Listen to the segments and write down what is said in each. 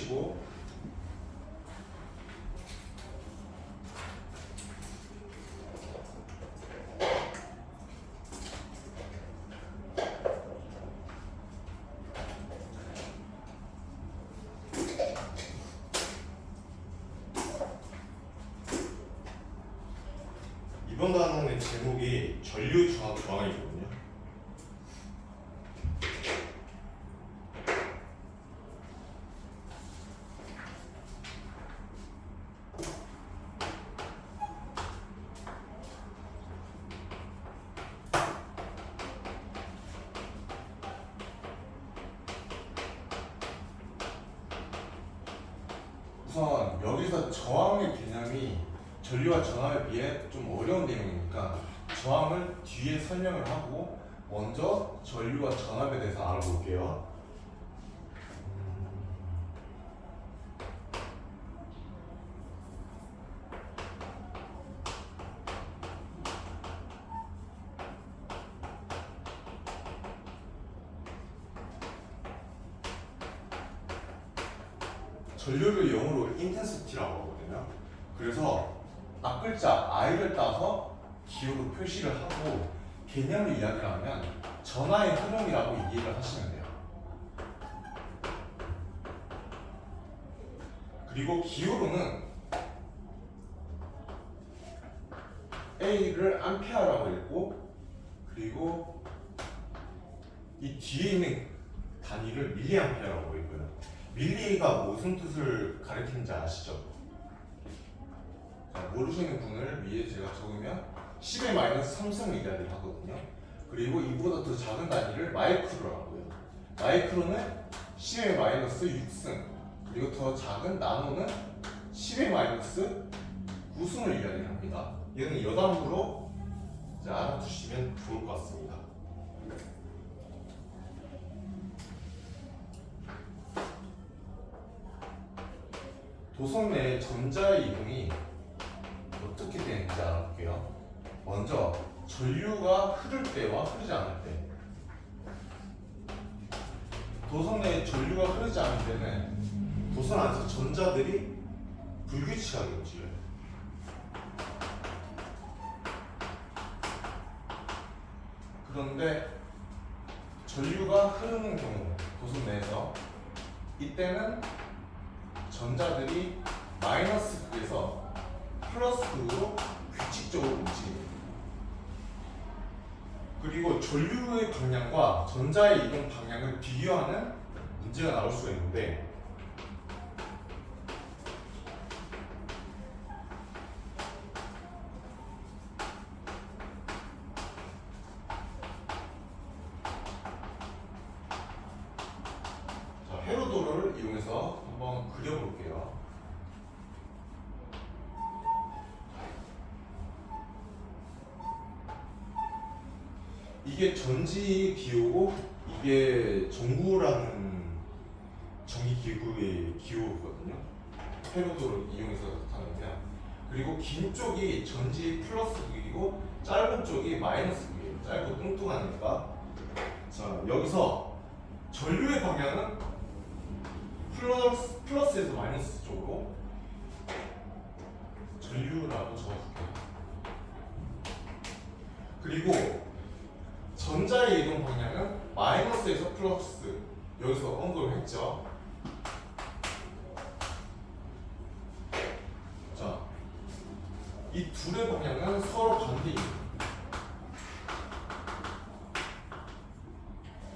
보시고 이번 단원의 제목이 전류중압 저항이거든요. 우선 여기서 저항의 개념이 전류와 전압에 비해 좀 어려운 내용이니까 저항을 뒤에 설명을 하고 먼저 전류와 전압에 대해서 알아볼게요. 전류를 영어로 인텐시티라고 하거든요. 그래서 앞글자 I를 따서 기호로 표시를 하고 개념을 이야기를 하면 전하의 흐름이라고 이해를 하시면 돼요. 그리고 기호로는 A를 암페어라고 읽고 그리고 이 뒤에 있는 단위를 밀리암페어라고 읽고요. 밀리가 무슨 뜻을 가리키는지 아시죠? 자, 모르시는 분을 위해 제가 적으면 10의 마이너스 3승을 이야기를 하거든요. 그리고 이보다 더 작은 단위를 마이크로라고 해요. 마이크로는 10의 마이너스 6승, 그리고 더 작은 나노는 10의 마이너스 9승을 이야기를 합니다. 이거는 여담으로 알아두시면 좋을 것 같습니다. 도성 내의 전자의 이동이 어떻게 되는지 알아볼게요. 먼저 전류가 흐를 때와 흐르지 않을 때. 도성 내에 전류가 흐르지 않을 때는 도선 안에서 전자들이 불규칙하게 움직여요. 그런데 전류가 흐르는 경우 도선 내에서 이때는 전자들이 마이너스 극에서 플러스 극으로 규칙적으로 움직입니다. 그리고 전류의 방향과 전자의 이동 방향을 비교하는 문제가 나올 수가 있는데 자, 회로도를 이용해서 한번 그려볼게요. 이게 전지 기호고 이게 전구라는 전기 기구의 기호거든요. 회로도를 이용해서 나타내면 그리고 긴 쪽이 전지 플러스 극이고 짧은 쪽이 마이너스 극이에요. 짧고 뚱뚱하니까. 자, 여기서 전류의 방향은 플러스에서 마이너스 쪽으로 전류라고 적어줄게요. 그리고 전자의 이동 방향은 마이너스에서 플러스, 여기서 언급을 했죠. 자, 이 둘의 방향은 서로 반대입니다.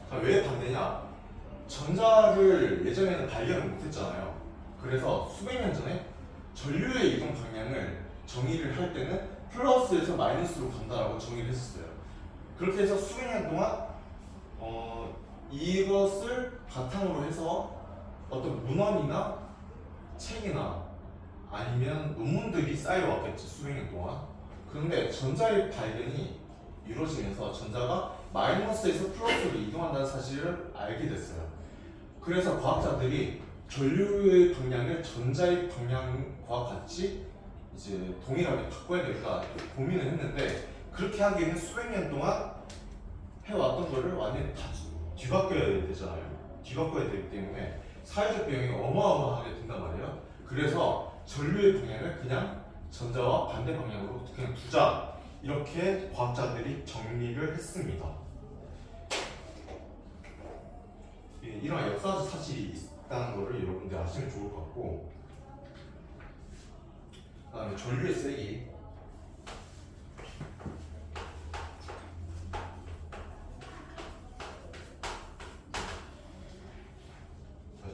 자, 왜 반대냐? 전자를 예전에는 발견을 못했잖아요. 그래서 수백 년 전에 전류의 이동 방향을 정의를 할 때는 플러스에서 마이너스로 간다라고 정의를 했었어요. 그렇게 해서 수백 년 동안 이것을 바탕으로 해서 어떤 문헌이나 책이나 아니면 논문들이 쌓여왔겠죠. 수백 년 동안. 그런데 전자의 발견이 이루어지면서 전자가 마이너스에서 플러스로 이동한다는 사실을 알게 됐어요. 그래서 과학자들이 전류의 방향을 전자의 방향과 같이 이제 동일하게 바꿔야 될까 고민을 했는데 그렇게 하기에는 수백 년 동안 해왔던 거를 완전히 다 뒤바꿔야 되잖아요. 뒤바꿔야 되기 때문에 사회적 비용이 어마어마하게 든단 말이에요. 그래서 전류의 방향을 그냥 전자와 반대 방향으로 그냥 두자, 이렇게 과학자들이 정리를 했습니다. 이런 역사적 사실이 있다는 것을 여러분들 아시면 좋을 것 같고, 그다음에 전류의 세기.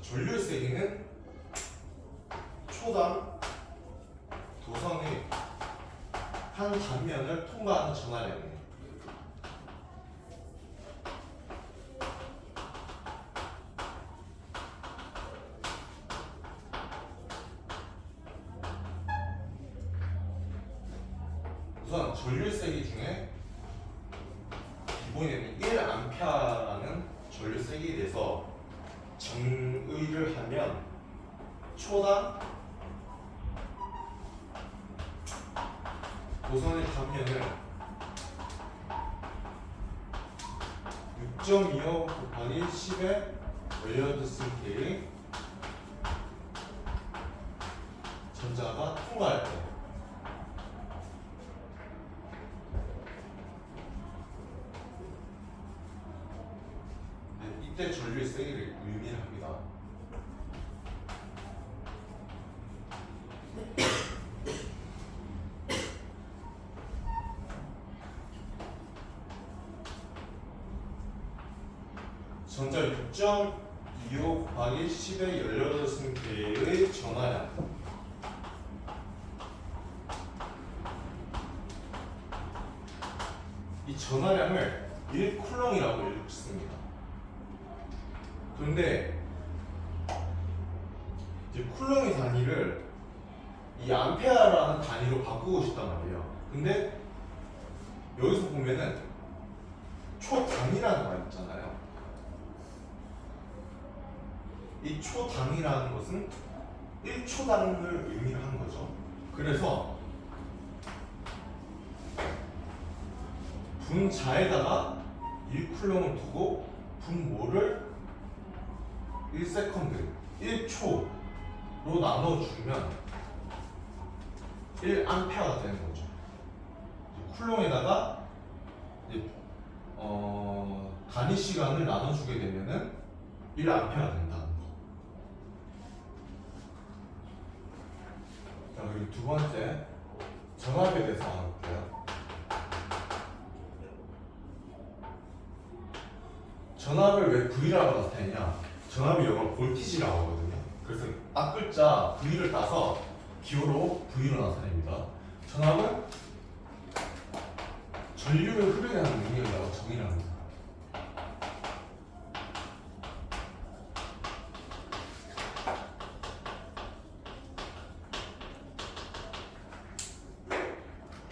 전류의 세기는 초당 도선의 한 단면을 통과하는 전하량이에요. 우선 전류의 세기 중에 기본에는 1A라는 전류 세기에 대해서 정의를 하면 초당 도선의 단면을 6.25 곱하기 10의 18승계의 전자가 통과할 때, 이때 전류의 세기를 의미를 합니다. 전자 6.25 곱하기 10의 18승계의 전하량, 이 전하량을 1쿨롱이라고 읽습니다. 그런데 이제 쿨롱의 단위를 이 암페어라는 단위로 바꾸고 싶단 말이에요. 근데 여기서 보면은 초당이라는 말 있잖아요. 이 초당이라는 것은 1초당을 의미를 하는 거죠. 그래서 분자에다가 1쿨롱을 두고 분모를 1세컨드, 1초로 나눠주면 1암페어가 되는 거죠. 쿨롱에다가 이제 단위 시간을 나눠주게 되면은 1암페어가 된다는 거. 자, 그리고 두 번째, 전압에 대해서 알아볼게요. 전압을 왜 V라고 나타내냐? 전압이 영어로 볼티지라고 하거든요. 그래서 앞글자 V를 따서 기호로 V로 나타냅니다. 전압은 전류를 흐르게 하는 능력이라고 정의를 합니다.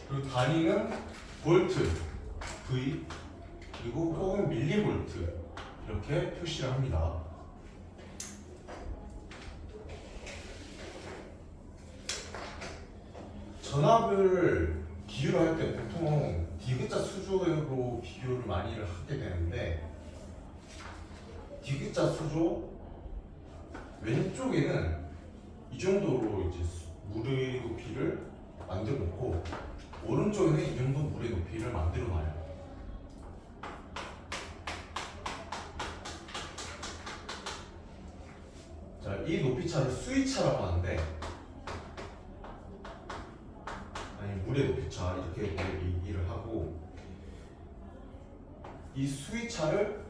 그리고 단위는 볼트, V, 그리고 혹은 밀리볼트, 이렇게 표시를 합니다. 전압을 비유를 할 때 보통 디귿자 수조로 비교를 많이 하게 되는데, 디귿자 수조 왼쪽에는 이 정도로 이제 물의 높이를 만들어 놓고, 오른쪽에는 이 정도 물의 높이를 만들어 놔요. 자, 이 높이 차를 수위차라고 하는데, 아니 물의 높이 차 이렇게 얘기를 하고, 이 수위차를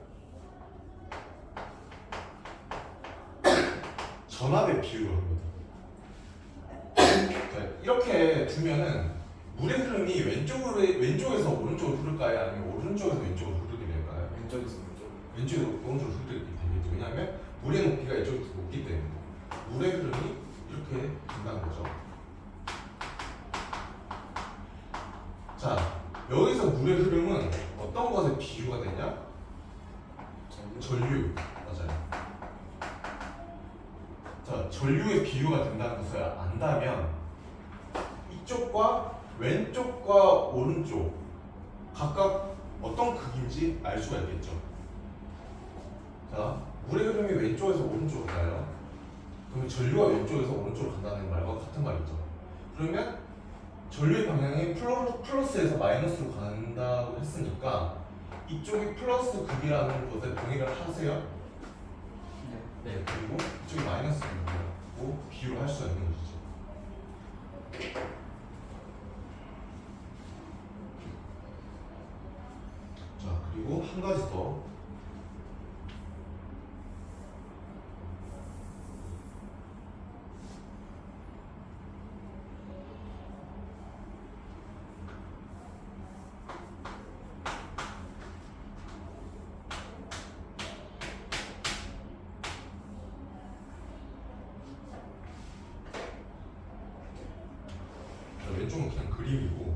전압에 비유를 합니다. 자, 이렇게 두면은 물의 흐름이 왼쪽에서 오른쪽으로 흐를까요? 아니면 오른쪽에서 왼쪽으로 흐르게 될까요? 왼쪽에서 왼쪽에서 오른쪽으로 흐르게 되겠죠. 왜냐하면 물의 높이가 이쪽에서 높기 때문에 물의 흐름이 이렇게 된다는 거죠. 자, 여기서 물의 흐름은 어떤 것에 비유가 되냐? 전류. 맞아요. 자, 전류의 비유가 된다는 것을 안다면 이쪽과 왼쪽과 오른쪽 각각 어떤 극인지 알 수가 있겠죠. 자, 물의 흐름이 왼쪽에서 오른쪽으로 가요. 그러면 전류가 왼쪽에서 오른쪽으로 간다는 말과 같은 말이죠. 그러면 전류의 방향이 플러스에서 마이너스로 간다고 했으니까 이쪽이 플러스 극이라는 것에 동의를 하세요? 네. 그리고 이쪽이 마이너스 극이고 비유를 할 수가 있는 것이죠. 자, 그리고 한 가지 더. 왼쪽은 그냥 그림이고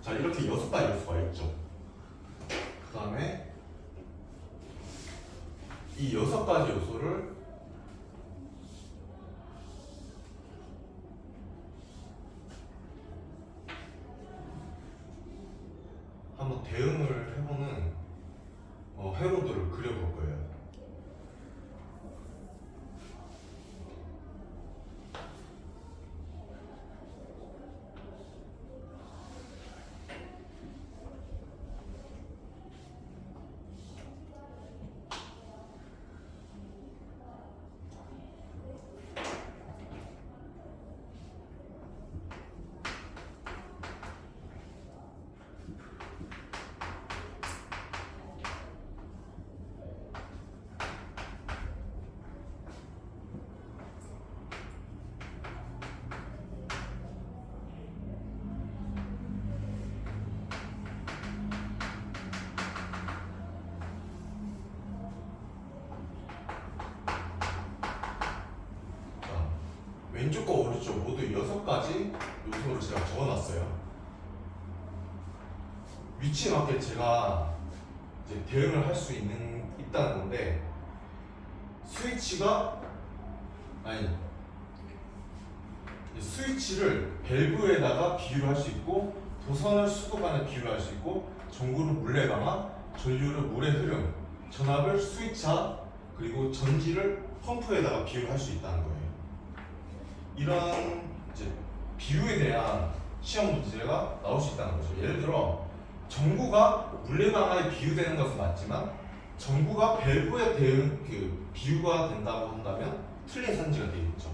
자, 이렇게 6가지 요소가 있죠. 그 다음에 이 6가지 요소를 한번 대응을 해보는 회로도를 그려볼 거예요. 왼쪽과 오른쪽 모두 6가지 요소를 제가 적어놨어요. 위치에 맞게 제가 이제 대응을 할 수 있다는 건데, 스위치를 밸브에다가 비유를 할 수 있고, 도선을 수도관에 비유를 할 수 있고, 전구를 물레 방아, 전류를 물의 흐름, 전압을 스위치하, 그리고 전지를 펌프에다가 비유를 할 수 있다는 거예요. 이런 이제 비유에 대한 시험 문제가 나올 수 있다는 거죠. 예를 들어 전구가 물레방아에 비유되는 것은 맞지만 전구가 밸브에 비유가 된다고 한다면 틀린 선지가 되겠죠.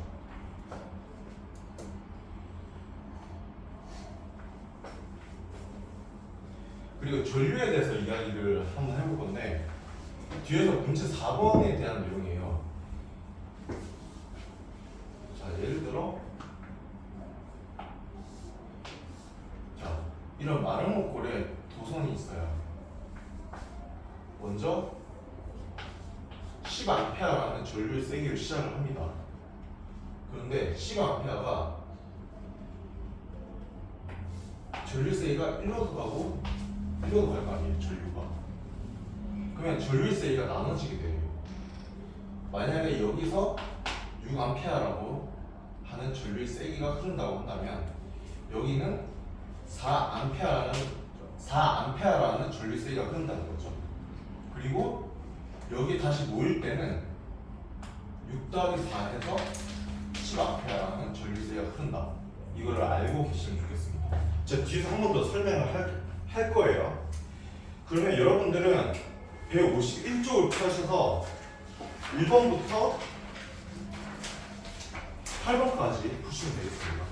그리고 전류에 대해서 이야기를 한번 해볼 건데, 뒤에서 문제 4번에 대한 내용이에요. 자, 예를 들어 이런 마른 목골에 도선이 있어요. 먼저 10A라는 전류의 세기를 시작을 합니다. 그런데 10A가 전류 세기가 1로도 가고 1로도 갈 거 아니에요, 전류가. 그러면 전류의 세기가 나눠지게 돼요. 만약에 여기서 6A라고 하는 전류의 세기가 흐른다고 한다면 여기는 4A라는 전류 세기가 흐른다는 거죠. 그리고 여기 다시 모일 때는 6-4해서 10A라는 전류 세기가 흐른다. 이거를 알고 계시면 좋겠습니다. 제가 뒤에서 한 번 더 설명을 할 거예요. 그러면 여러분들은 151쪽을 펴셔서 1번부터 8번까지 푸시면 되겠습니다.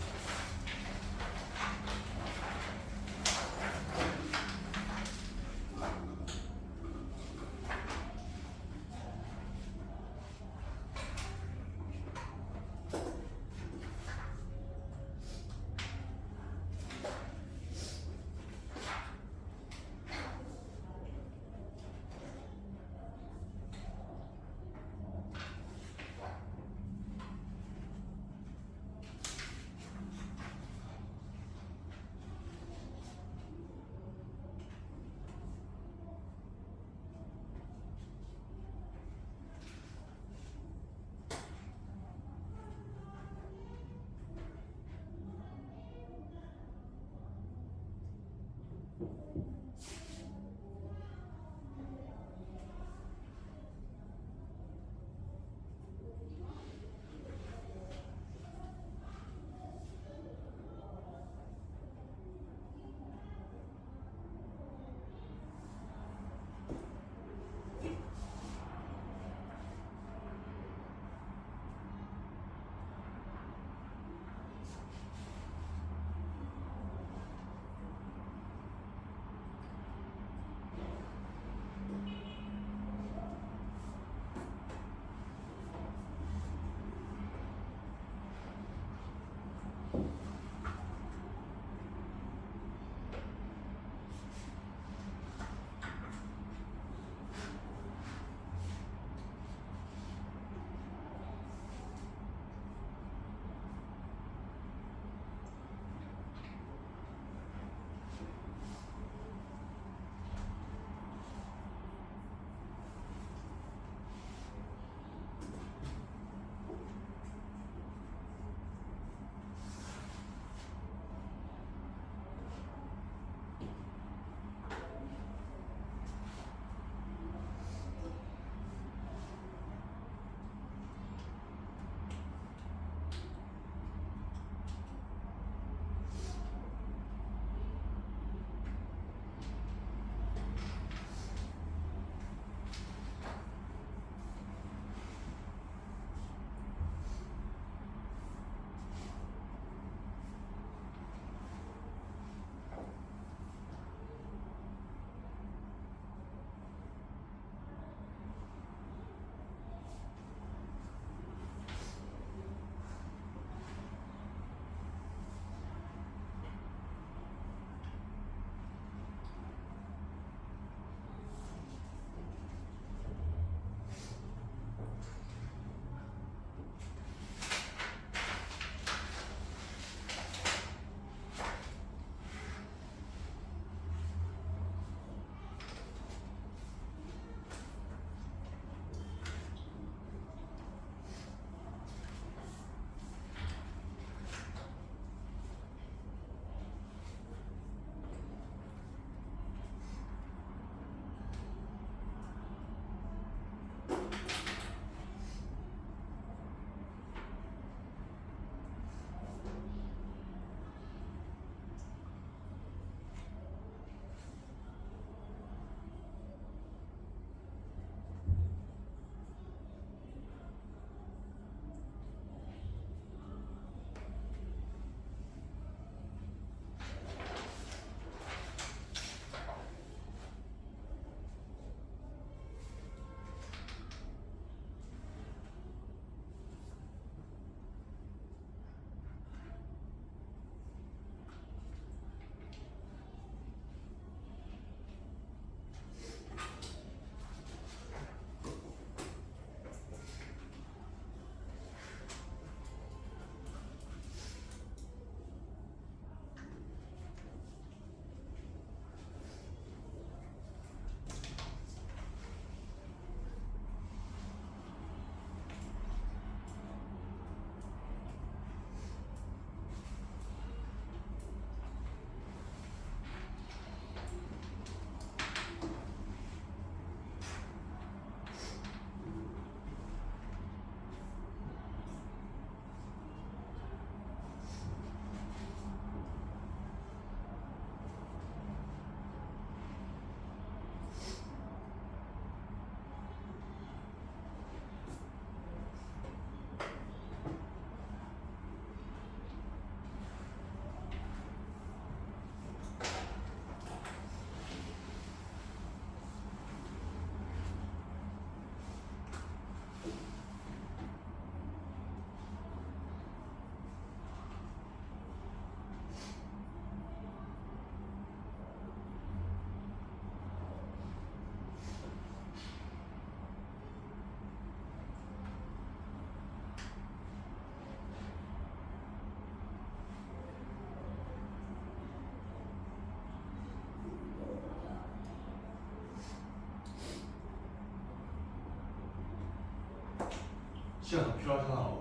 시간 더 필요하잖아.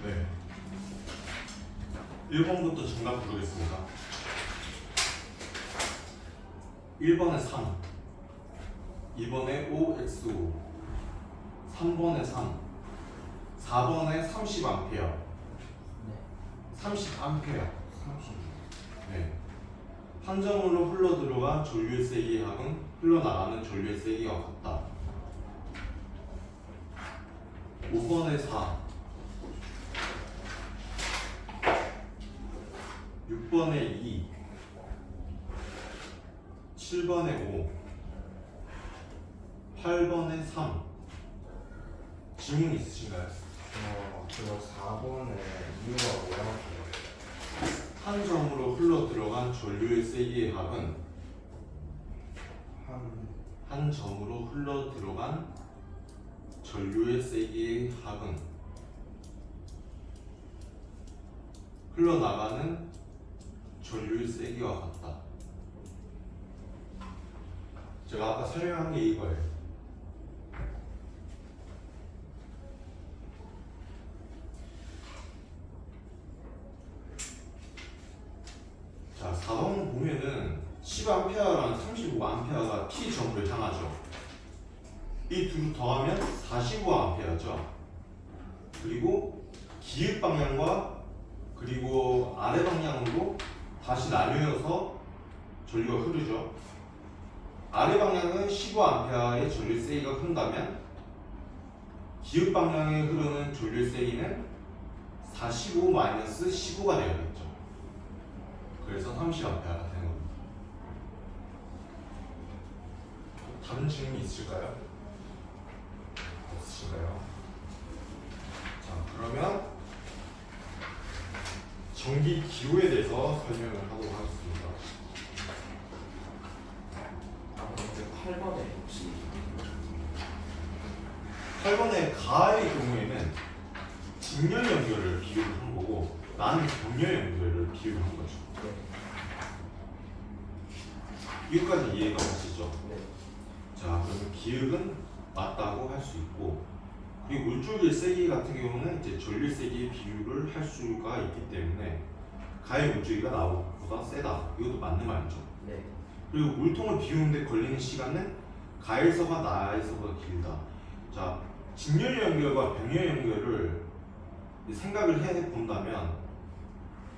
네. 1번부터 정답 부르겠습니다. 1번에 3, 2번에 5x5, 3번에 3, 4번에 30A, 네. 30A. 30. 네. 한 점으로 흘러 들어간 전류의 세기의 합은 흘러나가는 전류의 세기와 같다. 5번에 4, 6번에 2, 7번에 5, 8번에 3. 질문 있으신가요? 그거 4번에 이유가 뭐라고? 한 점으로 흘러 들어간 전류의 세기의 합은 한 점으로 흘러 들어간 전류의 세기의 합은 흘러나가는 전류의 세기와 같다. 제가 아까 설명한 게 이거예요. 자, 4번 보면은 10A랑 35A가 T점으로 향하죠. 이 둘을 더하면 45A죠. 그리고 기읍 방향과 그리고 아래 방향으로 다시 나뉘어서 전류가 흐르죠. 아래 방향은 15A의 전류 세기가 흐른다면 기읍 방향에 흐르는 전류 세기는 45-15가 되어야겠죠. 그래서 30A가 되는 겁니다. 다른 질문이 있을까요? 없으신가요? 자, 그러면 전기 기호에 대해서 설명을 하도록 하겠습니다. 근데 8번에 혹시 8번의 가의 경우에는 직렬 연결을 비유를 한 거고 나는 병렬 연결을 비유를 한 거죠. 여기까지 이해가 가시죠? 네. 자, 그러면 기역은 맞다고 할 수 있고, 그리고 물줄기의 세기 같은 경우는 이제 전류 세기의 비율을 할 수가 있기 때문에 가의 물줄기가 나보다 세다. 이것도 맞는 말이죠. 네. 그리고 물통을 비우는데 걸리는 시간은 가에서가 나에서보다 길다. 자, 직렬 연결과 병렬 연결을 생각을 해 본다면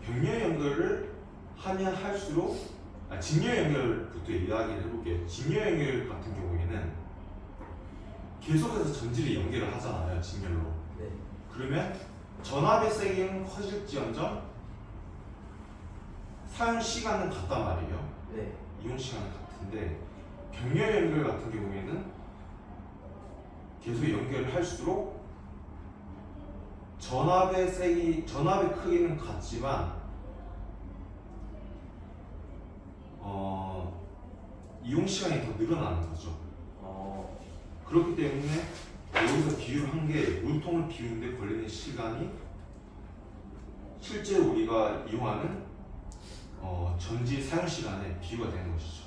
병렬 연결을 하면 할수록 직렬 연결부터 이야기를 해볼게요. 직렬 연결 같은 경우에는 계속해서 전지를 연결을 하잖아요. 직렬로. 네. 그러면 전압의 세기는 커질지언정 사용 시간은 같단 말이에요. 네. 이용 시간은 같은데 병렬 연결 같은 경우에는 계속 연결을 할수록 전압의 크기는 같지만 이용 시간이 더 늘어나는 거죠. 그렇기 때문에 여기서 비유를 한 게 물통을 비우는데 걸리는 시간이 실제 우리가 이용하는 전지 사용 시간에 비유가 되는 것이죠.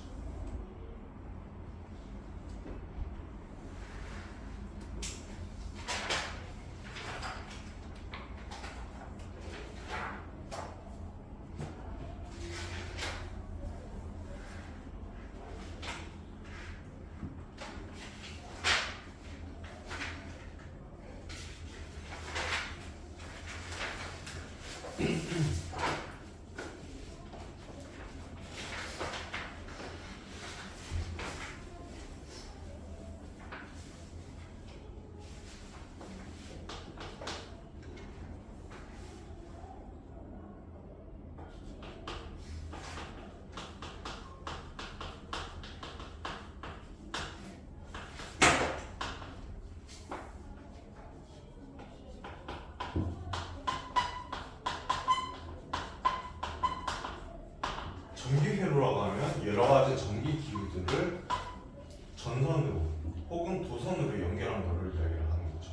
여러 가지 전기 기구들을 전선으로 혹은 도선으로 연결한 거를 이야기를 하는 거죠.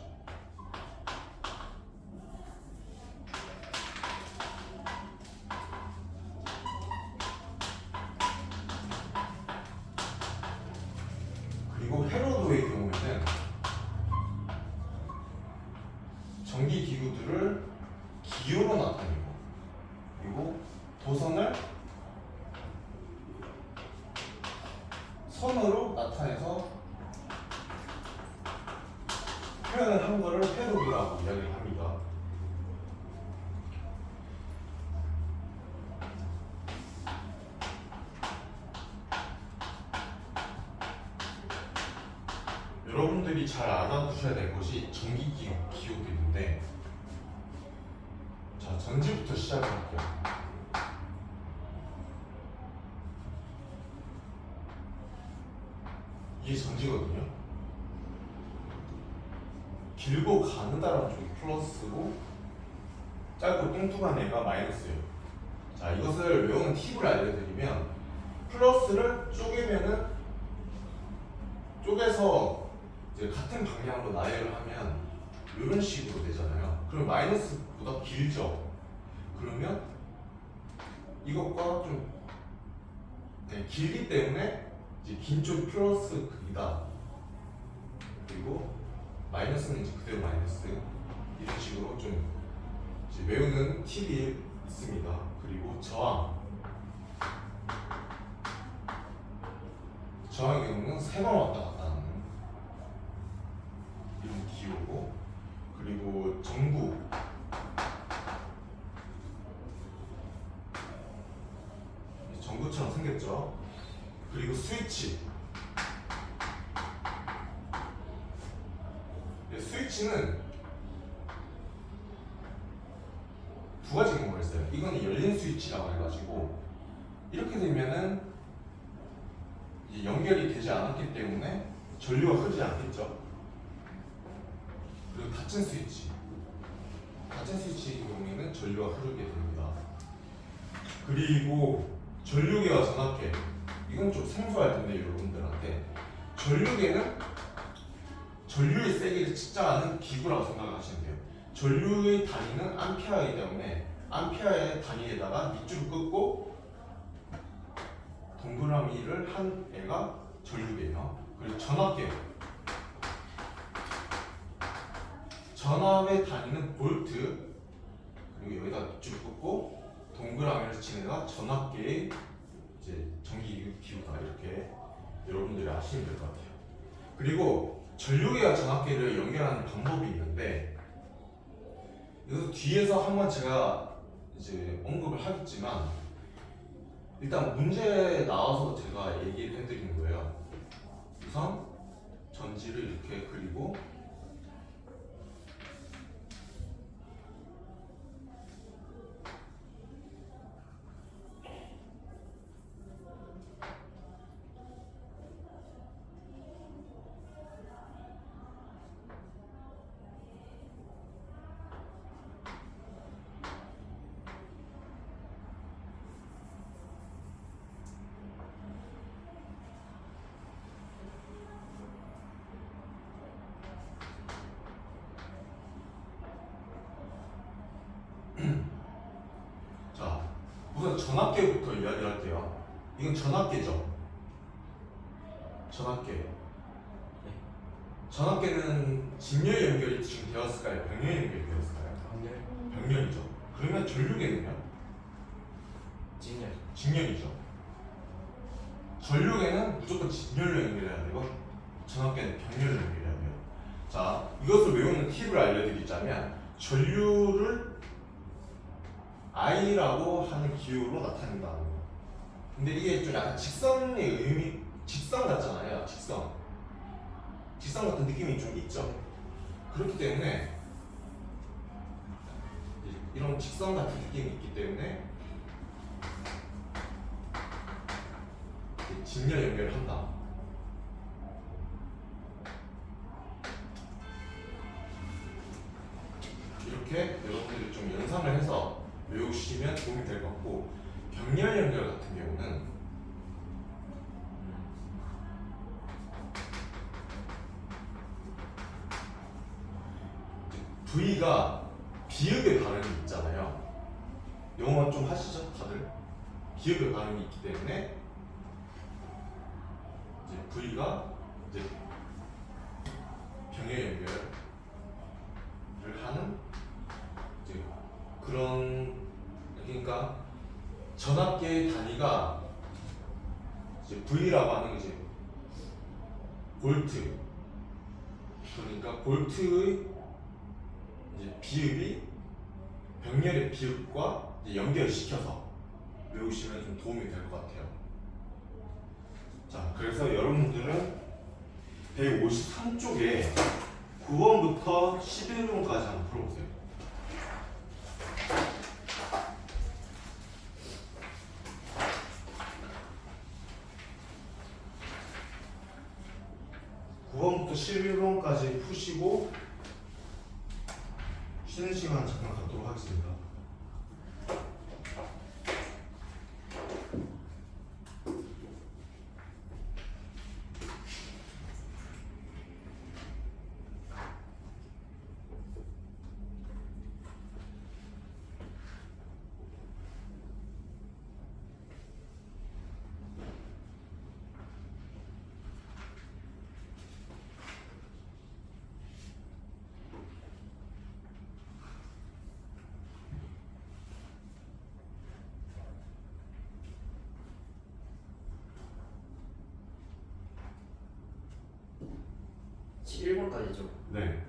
그리고 회로도의 경우에는 전기 기구들을 기호로 나타내고, 그리고 도선을 선으로 나타내서 표현을 한 거를 회로도라고 이야기를 합니다. 여러분들이 잘 알아두셔야 될 것이 전기 기호들인데, 자, 전지부터 시작할게요. 이게 전지거든요. 길고 가느다란 쪽이 플러스고 짧고 뚱뚱한 애가 마이너스예요. 자, 이것을 외우는 팁을 알려드리면, 플러스를 쪼개면은 쪼개서 이제 같은 방향으로 나열을 하면 이런 식으로 되잖아요. 그럼 마이너스보다 길죠. 그러면 이것과 좀 길기 때문에 이제 긴 쪽 플러스 극이다. 그리고 마이너스는 이제 그대로 마이너스. 이런 식으로 좀 이제 외우는 팁이 있습니다. 그리고 저항의 경우는 3번 왔다 갔다 하는 이런 기호고, 그리고 정부, 정부처럼 생겼죠. 그리고 스위치. 스위치는 두 가지 경우가 있어요. 이거는 열린 스위치라고 해가지고, 이렇게 되면은 이제 연결이 되지 않았기 때문에 전류가 흐르지 않겠죠. 그리고 닫힌 스위치의 경우에는 전류가 흐르게 됩니다. 그리고 전류계와 전압계, 이건 좀 생소할 텐데 여러분들한테, 전류계는 전류의 세기를 측정하는 기구라고 생각하시면 돼요. 전류의 단위는 암페어이기 때문에 암페어의 단위에다가 밑줄을 긋고 동그라미를 한 애가 전류계예요. 그리고 전압의 단위는 볼트, 그리고 여기다 밑줄을 긋고 동그라미를 친 애가 전압계의 이제 전기 기구다. 이렇게 여러분들이 아시면 될 것 같아요. 그리고 전류계와 전압계를 연결하는 방법이 있는데, 그래서 뒤에서 한번 제가 이제 언급을 하겠지만, 일단 문제에 나와서 제가 얘기를 해드린 거예요. 우선 전지를 이렇게 그리고 우선 전압계부터 이야기를 할게요. 이건 전압계죠. 전압계는 직렬 연결이 지금 되었을까요? 병렬 연결이 되었을까요? 병렬이죠. 그러면 전류계는요? 직렬이죠. 전류계는 무조건 직렬로 연결해야 되고, 전압계는 병렬로 연결해야 돼요. 자, 이것을 외우는 팁을 알려드리자면, 전류를 I라고 하는 기호로 나타낸다는 거예요. 근데 이게 좀 약간 직선 같잖아요. 직선 같은 느낌이 좀 있죠. 그렇기 때문에 이런 직선 같은 느낌이 있기 때문에 직렬 연결을 한다. 이렇게 여러분들이 좀 연상을 해서 외우시면 도움이 될 것 같고, 병렬 연결 같은 경우는 V가 비읍의 발음이 있잖아요. 영어 좀 하시죠, 다들? 비읍의 발음이 있기 때문에 이제 V가 이제 병렬 연결을 하는 이제 그런, 그러니까 전압계의 단위가 이제 V라고 하는 게 이제 볼트, 그러니까 볼트의 이제 비읍이 병렬의 비읍과 이제 연결시켜서 외우시면 좀 도움이 될 것 같아요. 자, 그래서 여러분들은 153쪽에 9번부터 11번까지 한번 풀어보세요. 부터 11번까지 푸시고 쉬는 시간 잠깐 갖도록 하겠습니다. 일본까지죠 네.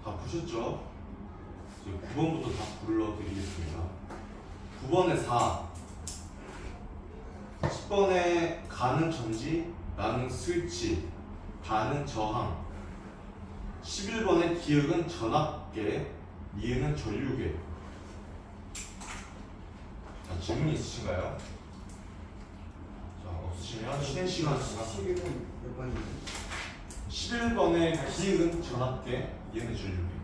다 푸셨죠? 이제 9번부터 다 불러드리겠습니다. 9번에 4, 10번에 가는 전지, 나는 스위치, 다는 저항, 11번에 기역은 전압계, 니은은 전류계. 자, 질문 있으신가요? 자, 없으시면 쉬는 시간 지나서 11번 몇 번이죠? 11번에 기역은 전압계, 니은은 전류계.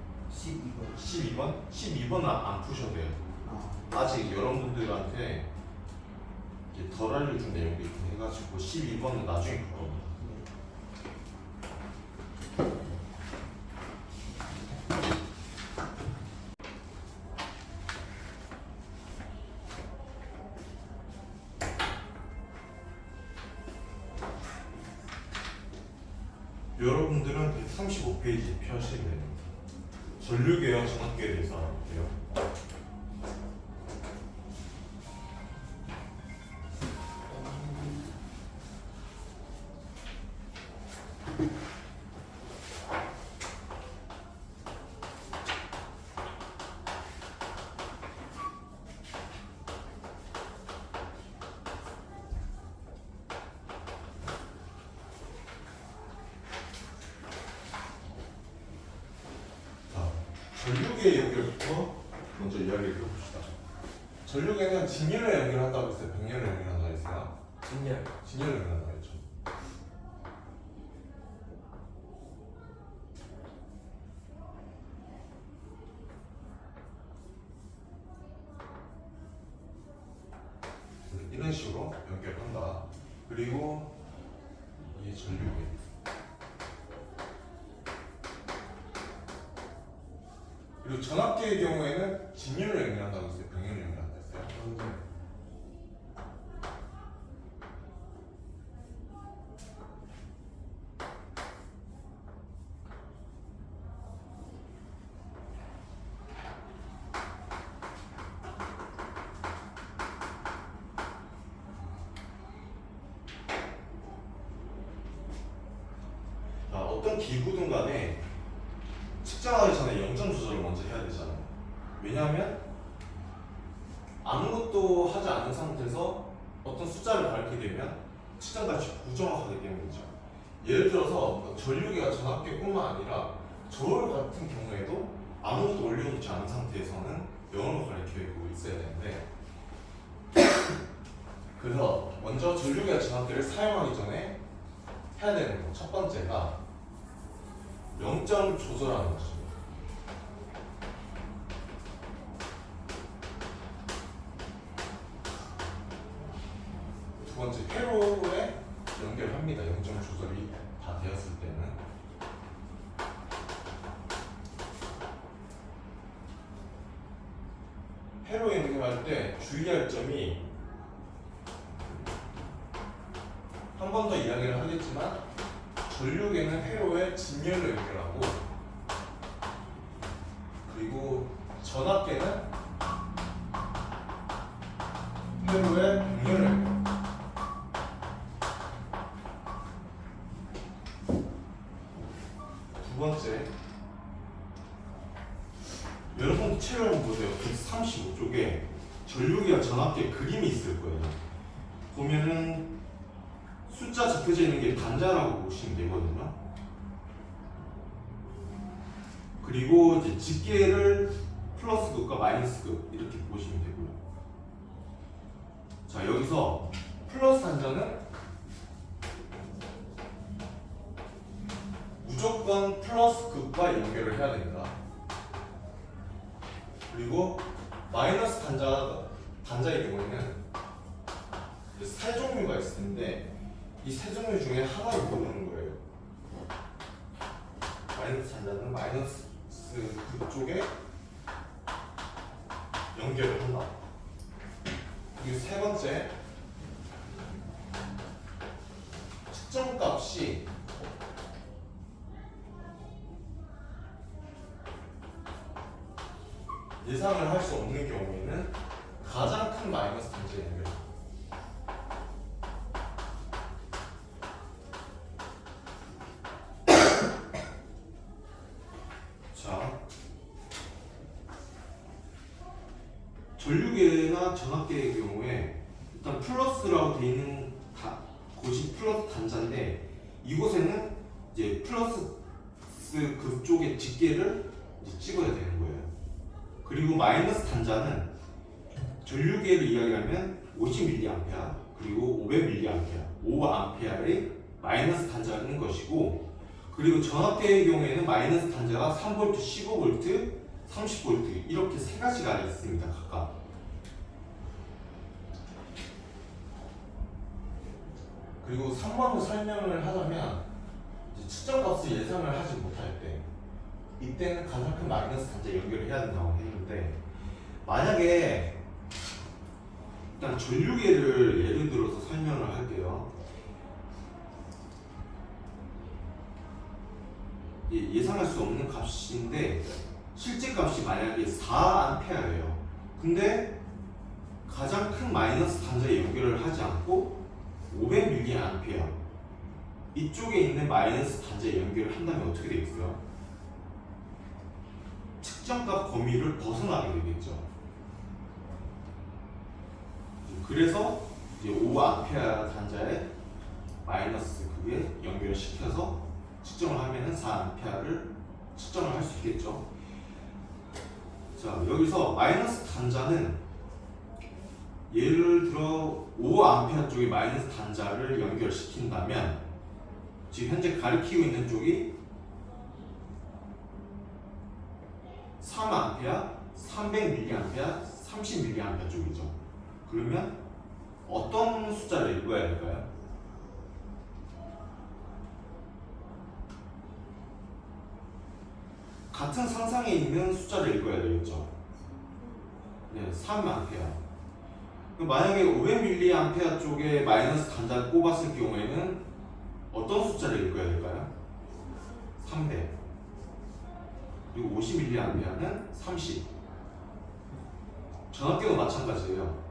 12번 12번? 12번은 안 푸셔도 돼요. 아 아직 여러분들한테 이제 덜 알려준 내용이 있긴 해가지고 12번은 나중에 풀 겁니다. 여러분들은 135페이지 펴시면 됩니다. 전류계와 전압계에 대해서 알아볼게요. 전류계 연결부터 먼저 이야기를 해봅시다. 전류계는 직렬을 연결한다고 했어요? 병렬을 연결한다고 했어요? 진열 직렬을 연결한다고 했죠. 이런 식으로 연결한다. 그리고 이게 전류계. 그리고 전압계의 경우에는 직렬을 연결한다고 했어요? 병렬을 연결한다고 했어요? 연열 어떤 기구든 간에 측정하기 전에 영점 조절을 먼저 해야 되잖아요. 왜냐하면 아무것도 하지 않은 상태에서 어떤 숫자를 밝히게 되면 측정값이 부정확하기 때문이죠. 예를 들어서 전류계가 전압계뿐만 아니라 저울 같은 경우에도 아무것도 올려놓지 않은 상태에서는 0으로 가리키고 있어야 되는데 그래서 먼저 전류계와 전압계를 사용하기 전에 해야 되는 거 첫 번째가 0점 조절하는 것입니다. 두 번째 회로에 연결합니다. 0점 조절이 다 되었을 때는 회로 연결할 때 주의할 점이 한 번 더 이야기를 하겠지만 전류계는 회로에 진열로 연결하고 그리고 전압계는 회로에 병렬로 연결. 두 번째, 여러분 책을 한번 보세요. 135쪽에 전류계와 전압계 그림이 있을 거예요. 보면은 숫자 적혀져 있는 게 단자라고 보시면 되거든요. 그리고 이제 집계를 플러스극과 마이너스극 이렇게 보시면 되고요. 자, 여기서 플러스 단자는 무조건 플러스극과 연결을 해야 됩니다. 그리고 마이너스 단자의 경우에는 세 종류가 있을 텐데 이 세 종류 중에 하나를 고르는 거예요. 마이너스 단자는 마이너스 그쪽에 연결을 한다. 그리고 세 번째, 측정값이 예상을 할 수 없는 경우에는 가장 큰 마이너스 단자에 연결. 자, 전류계나 전압계의 경우에 일단 플러스라고 되어 있는 곳이 플러스 단자인데 이곳에는 이제 플러스 그쪽의 집계를 이제 찍어야 되는 거예요. 그리고 마이너스 단자는 전류계를 이야기하면 50mA 그리고 500mA, 5A의 마이너스 단자가 있는 것이고 그리고 전압계의 경우에는 마이너스 단자가 3V, 15V, 30V 이렇게 세 가지가 있습니다. 각각. 그리고 3번으로 설명을 하자면 이제 측정값을 예상을 하지 못할 때 이때는 가장 큰 마이너스 단자 연결을 해야 된다고 했는데 만약에 일단 전류계를 예를 들어서 설명을 할게요. 예상할 수 없는 값인데 실제 값이 만약에 4A예요. 근데 가장 큰 마이너스 단자에 연결을 하지 않고 500mA 이쪽에 있는 마이너스 단자에 연결을 한다면 어떻게 되겠어요? 측정값 범위를 벗어나게 되겠죠. 그래서 이제 5A 단자에 마이너스 그게 연결을 시켜서 측정을 하면은 4A를 측정을 할 수 있겠죠. 자, 여기서 마이너스 단자는 예를 들어 5A 쪽에 마이너스 단자를 연결시킨다면 지금 현재 가리키고 있는 쪽이 3A, 300mA, 30mA 쪽이죠. 그러면 어떤 숫자를 읽어야 될까요? 같은 상상에 있는 숫자를 읽어야 되겠죠. 네, 3A. 만약에 500mA 쪽에 마이너스 단자를 꼽았을 경우에는 어떤 숫자를 읽어야 될까요? 300. 그리고 50mA는 30. 전압계도 마찬가지예요.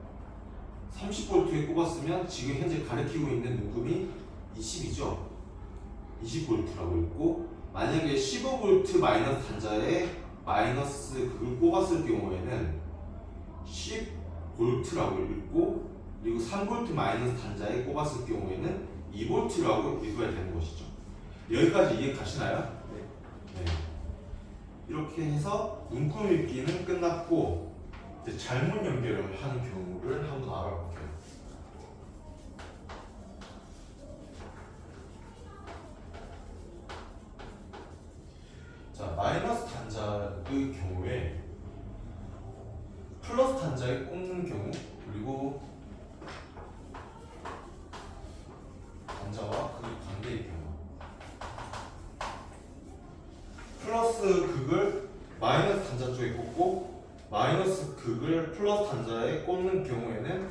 30V에 꼽았으면 지금 현재 가리키고 있는 눈금이 20이죠. 20V라고 있고, 만약에 15V 마이너스 단자에 마이너스 극을 꼽았을 경우에는 10V라고 읽고, 그리고 3V 마이너스 단자에 꼽았을 경우에는 2V라고 읽어야 되는 것이죠. 여기까지 이해 가시나요? 네. 이렇게 해서 문구 읽기는 끝났고, 이제 잘못 연결을 하는 경우를 한번 알아볼게요. 자, 마이너스 단자의 경우에 플러스 단자에 꼽는 경우, 그리고 단자와 극이 반대의 경우, 플러스 극을 마이너스 단자 쪽에 꽂고 마이너스 극을 플러스 단자에 꽂는 경우에는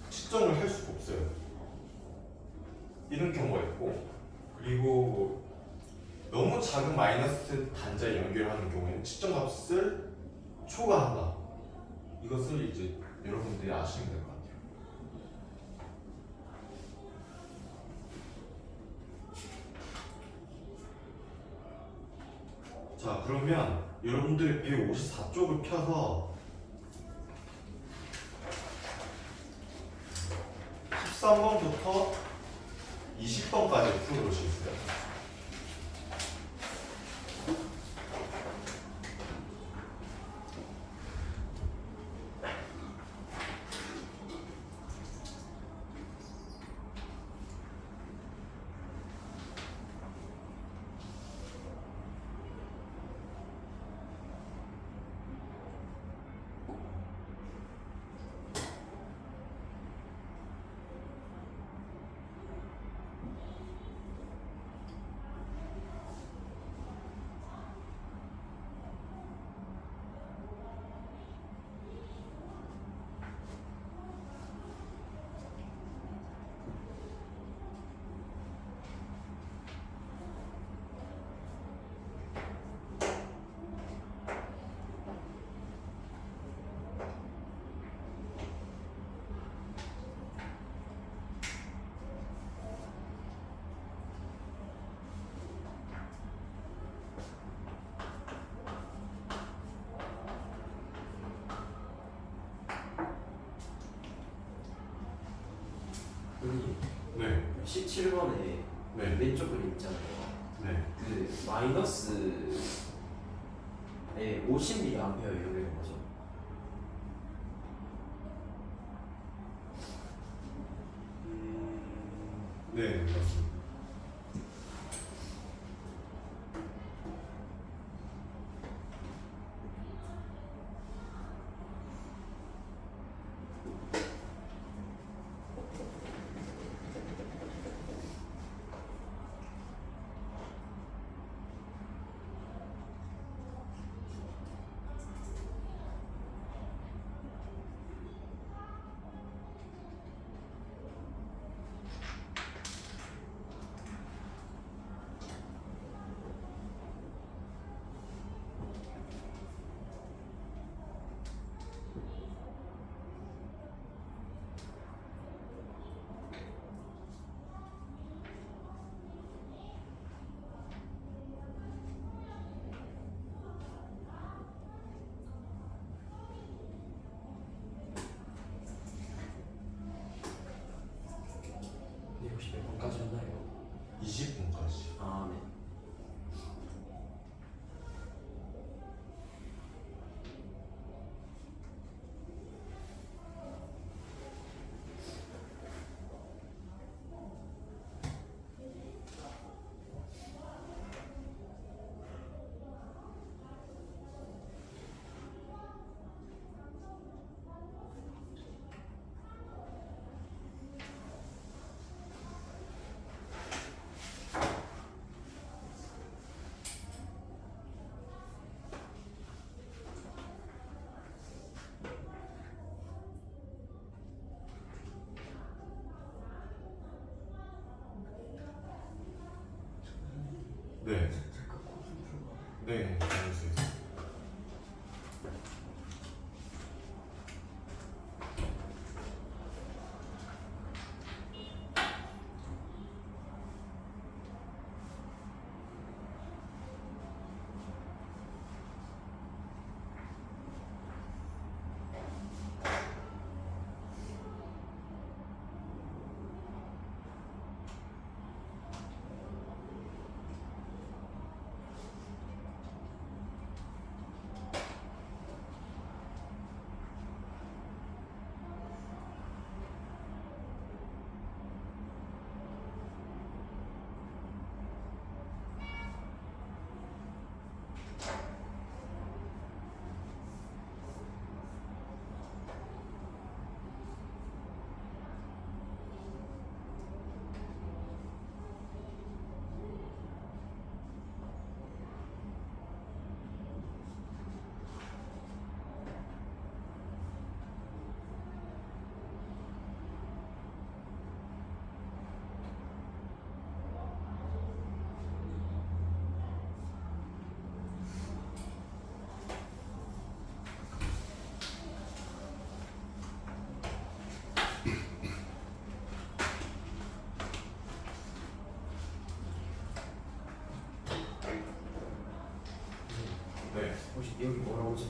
측정을 할 수가 없어요. 이런 경우가 있고, 그리고 너무 작은 마이너스 단자에 연결하는 경우에는 측정값을 초과한다. 이것을 이제 여러분들이 아시면 될 것 같아요. 자, 그러면 여러분들이 154쪽을 펴서 13번부터 20번까지 풀어보시겠어요? 선생님, 네. 17번에 네. 왼쪽 그림 있잖아요. 네. 그 마이너스에 50mA 연결된 거죠. 네, 맞습니다.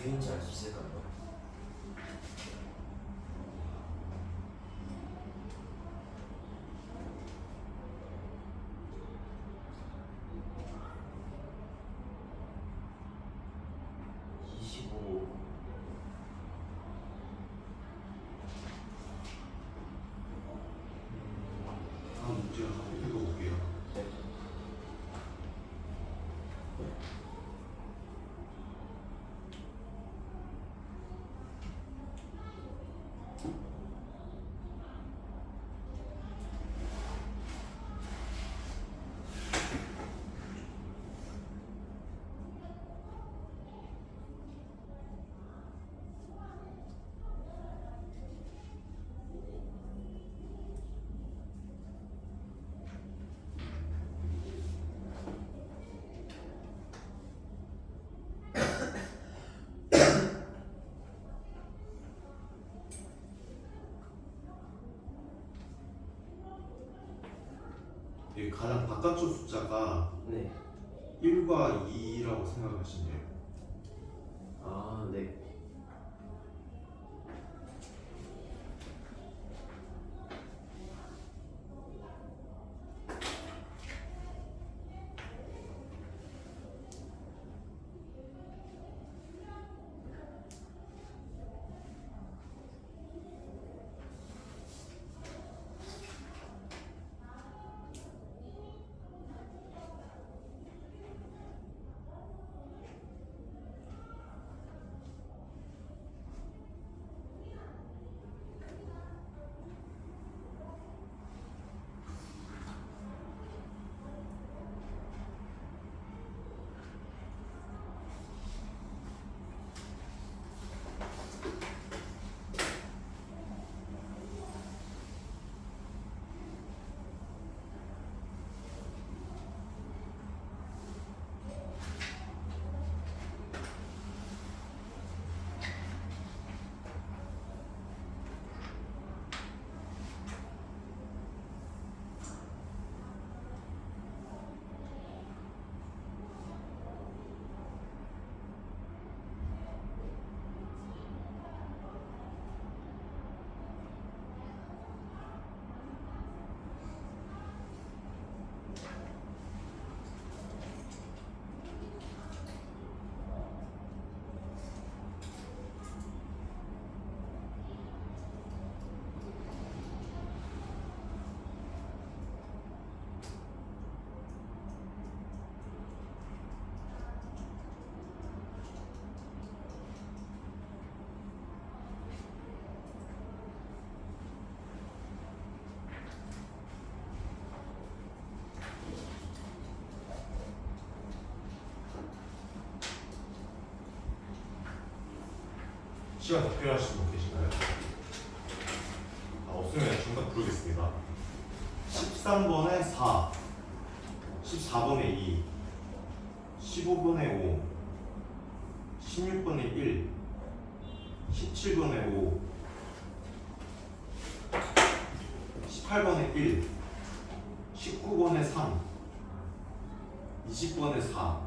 개인지 알 수 있을까요? 다음 문제 한번 읽어볼게요. 이 가장 바깥쪽 숫자가 네. 1과 2라고 생각하시면 돼요. 아, 네. 시간 더 필요하신 분 계신가요? 없으면 정답 부르겠습니다. 13번에 4, 14번에 2, 15번에 5, 16번에 1, 17번에 5, 18번에 1, 19번에 3, 20번에 4.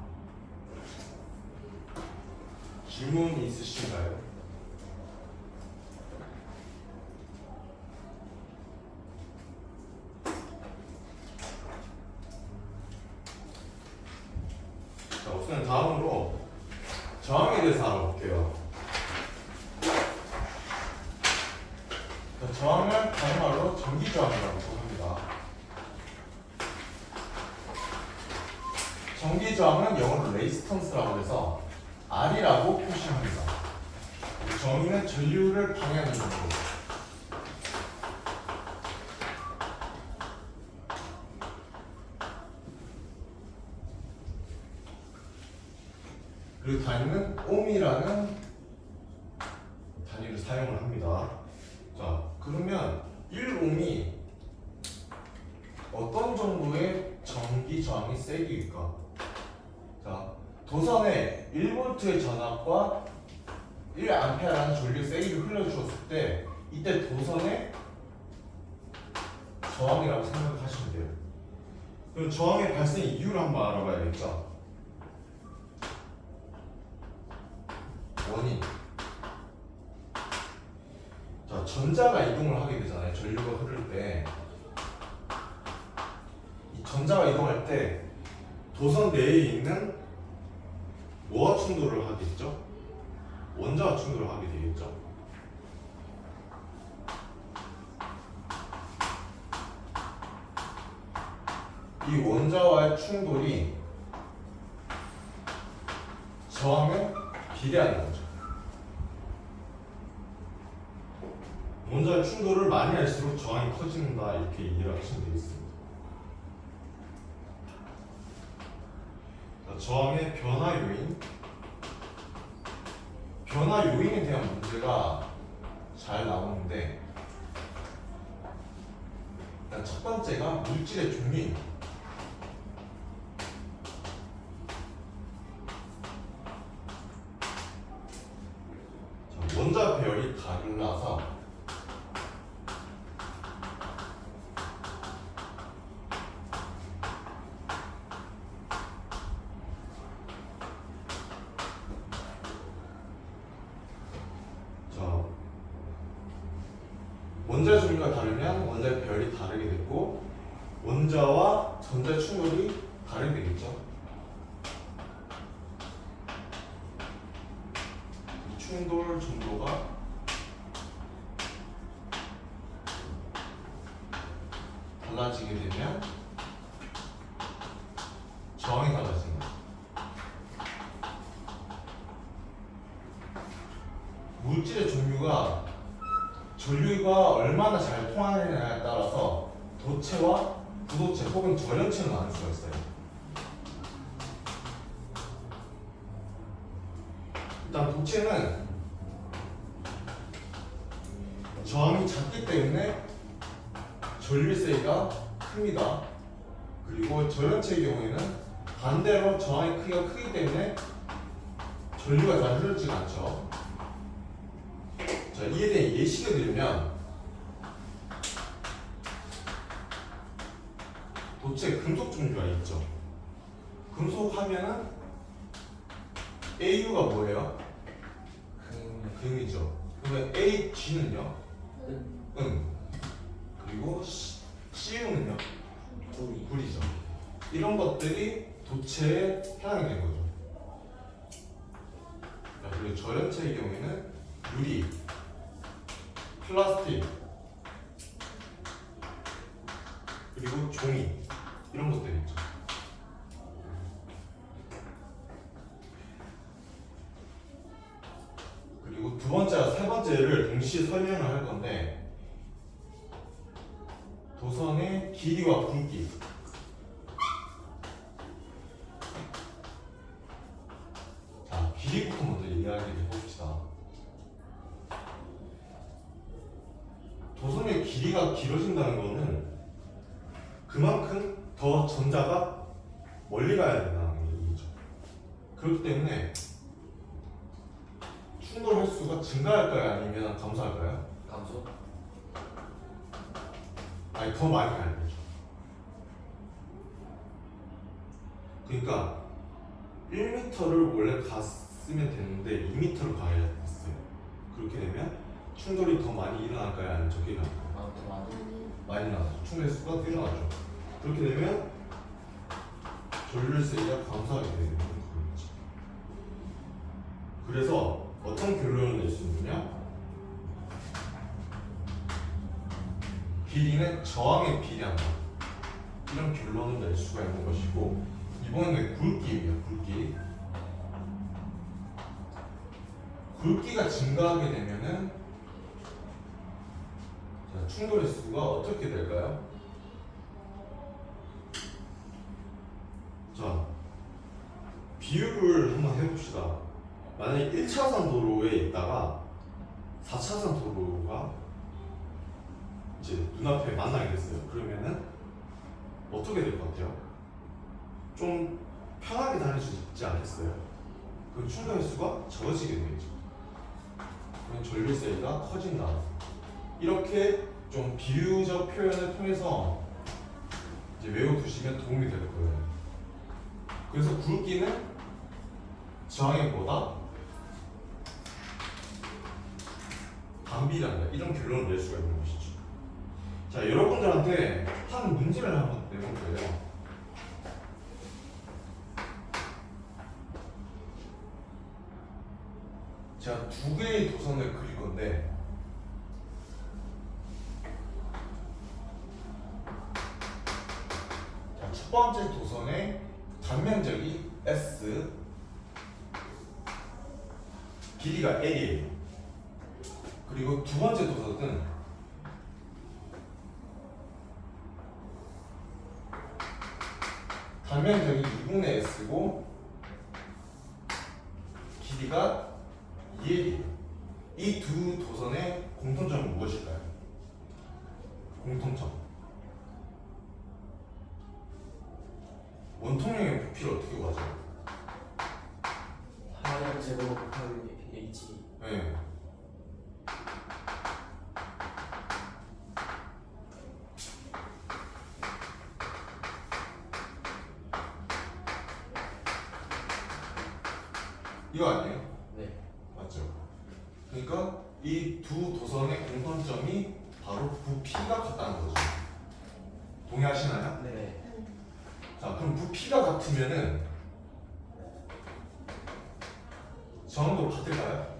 질문 있으신가요? 자, 우선 다음으로 저항에 대해서 알아볼게요. 자, 저항은 다른 말로 전기저항이라고 합니다. 전기저항은 영어로 레지스턴스라고 해서 R이라고 표시합니다. 정의는 전류를 방해하는 정도. 그리고 단위는 옴이라는 단위를 사용을 합니다. 자, 그러면 1옴이 어떤 정도의 전기 저항이 세기일까? 자, 도선에 1V의 전압과 1A라는 전류 세기를 흘려주었을 때 이때 도선의 저항이라고 생각하시면 돼요. 그럼 저항의 발생 이유를 한번 알아봐야겠죠. 원인. 자, 전자가 이동을 하게 되잖아요. 전류가 흐를 때. 이 전자가 이동할 때 도선 내에 있는 뭐와 충돌을 하겠죠? 원자와 충돌을 하게 되겠죠. 이 원자와의 충돌이 저항에 비례하는 거죠. 원자의 충돌을 많이 할수록 저항이 커진다 이렇게 이해를 하시면 되겠습니다. 자, 저항의 변화 요인. 변화 요인에 대한 문제가 잘 나오는데 일단 첫 번째가 물질의 종류입니다. 자, 원자 배열이 달라서 원자의 종류가 다르면 원자의 배열이 다르게 되고 원자와 전자의 충돌이 다르게 되겠죠. 이 충돌 정도가 달라지게 되면 저항이 달라집니다. 물질의 종류가 전류가 얼마나 잘 통하느냐에 따라서 도체와 부도체 혹은 절연체로 나눌 수가 있어요. 일단 도체는 저항이 작기 때문에 전류세가 큽니다. 그리고 절연체의 경우에는 반대로 저항의 크기가 크기 때문에 전류가 잘 흐르지가 않죠. 자, 이에 대해 예시를 들면 도체 금속 종류가 있죠. 금속 하면은 AU가 뭐예요? 금이죠. 그러면 AG는요? 은. 그리고 CU는요? 불이죠. 이런 것들이 도체에 해당이 되는 거죠. 자, 그리고 절연체의 경우에는 유리, 플라스틱, 그리고 종이 이런 것들이 있죠. 그리고 두 번째와 세 번째를 동시에 설명을 할 건데 도선의 길이와 굵기. 자, 길이부터 먼저 이야기해 봅시다. 도선의 길이가 길어진다는 것은 그만큼 더 전자가 멀리 가야 된다는 얘기죠. 그렇기 때문에 충돌 횟수가 증가할까요? 아니면 감소할까요? 감소? 아니, 더 많이 가야 되죠. 그러니까 1m를 원래 갔으면 되는데 2m를 가야 됐어요. 그렇게 되면 충돌이 더 많이 일어날까요? 아니면 적게 일어날까요? 더 많이? 많이 나죠. 충돌 횟수가 일어나죠. 그렇게 되면 전류세가 감소하게 되는 거겠죠. 그래서 어떤 결론을 낼 수 있느냐? 길이는 저항에 비례한다. 이런 결론을 낼 수가 있는 것이고, 이번에는 굵기입니다. 굵기. 굵기가 증가하게 되면은 자, 충돌 횟수가 어떻게 될까요? 자, 비유를 한번 해봅시다. 만약에 1차선 도로에 있다가 4차선 도로가 이제 눈앞에 만나게 됐어요. 그러면은 어떻게 될 것 같아요? 좀 편하게 다닐 수 있지 않겠어요? 그 충돌 횟수가 적어지게 되겠죠. 그럼 전류세가 커진다. 이렇게 좀 비유적 표현을 통해서 이제 외워두시면 도움이 될 거예요. 그래서 굵기는 저항액보다 반비례한다 이런 결론을 낼 수가 있는 것이죠. 자, 여러분들한테 한 문제를 한번 내볼 거예요. 제가 두 개의 도선을 그릴 건데 자, 첫 번째 도선의 단면적이 S, 길이가 L이에요. 그리고 두 번째 도선은 단면적이 2분의 S고 길이가 2L이에요. 이 두 도선의 공통점은 무엇일까요? 공통점. 원통형의 부피를 어떻게 구하죠? 하얀 제곱 곱하기 H. 네. 이거 아니에요? 네. 맞죠? 그러니까 이 두 도선의 공통점이 바로 부피가 같다는 거죠. 동의하시나요? 네. 자, 그럼 부피가 같으면은 저항도 같을까요?